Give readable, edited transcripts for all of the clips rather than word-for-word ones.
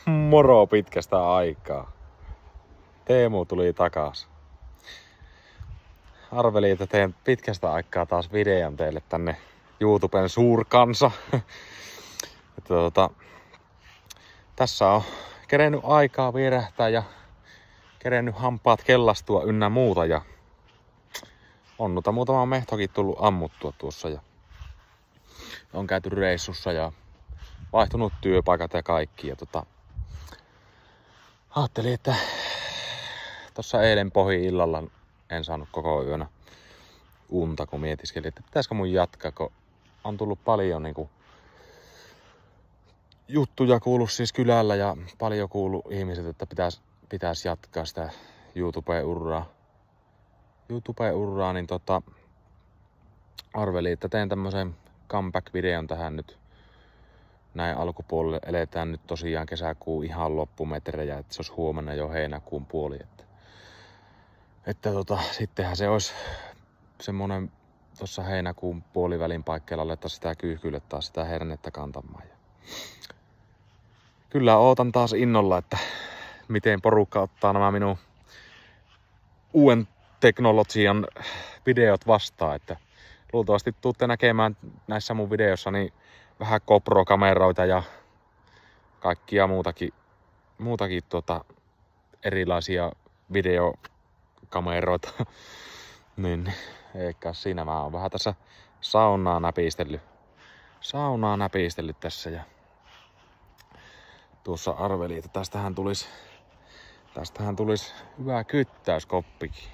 Moro pitkästä aikaa. Teemu tuli takas. Arvelin, että teen pitkästä aikaa taas videon teille tänne YouTuben suurkansa. Tässä on kerennyt aikaa vierähtää ja kerennyt hampaat kellastua ynnä muuta. Ja on noita muutama mehtokin tullut ammuttua tuossa. Ja on käyty reissussa ja vaihtunut työpaikat ja kaikki. Ja ajattelin, että tuossa eilen pohji-illalla en saanut koko yönä unta, kun mietiskelin, että pitäisikö mun jatkaa, kun on tullut paljon niinku juttuja kuullut siis kylällä ja paljon kuullut ihmiset, että pitäisi jatkaa sitä YouTube-uraa, niin arvelin, että teen tämmösen comeback-videon tähän nyt näin alkupuolelle. Eletään nyt tosiaan kesäkuun ihan loppumetrejä, että se olisi huomenna jo heinäkuun puoli. Että sittenhän se olisi semmonen tuossa heinäkuun puolivälin paikkeilla aletaan sitä kyyhkylle taas sitä hernettä kantamaan. Ja kyllä ootan taas innolla, että miten porukka ottaa nämä minun uuden teknologian videot vastaan. Että luultavasti tuutte näkemään näissä mun videoissa niin vähän GoPro-kameroita ja kaikkia muutakin erilaisia videokameroita. Niin, eikä siinä mä oon vähän tässä saunaa näpistellyt tässä ja tuossa arveli, että tästähän tulisi hyvä kyttäyskoppikin.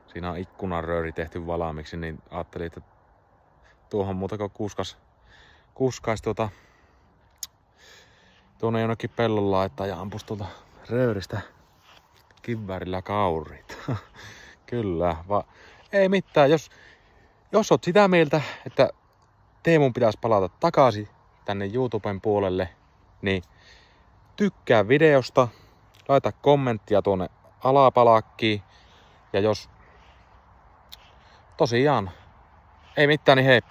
Siinä on ikkunarööri tehty valmiiksi, niin ajattelin, että tuohon muuta kuin kuskais tuonne jonnekin pellon laittaa ja ampus tuolta rööristä kiväärillä kaurit. Kyllä, ei mitään. Jos oot sitä mieltä, että Teemun pitäisi palata takaisin tänne YouTuben puolelle, niin tykkää videosta, laita kommenttia tuonne alapalakkiin. Ja jos tosiaan ei mitään, niin hei!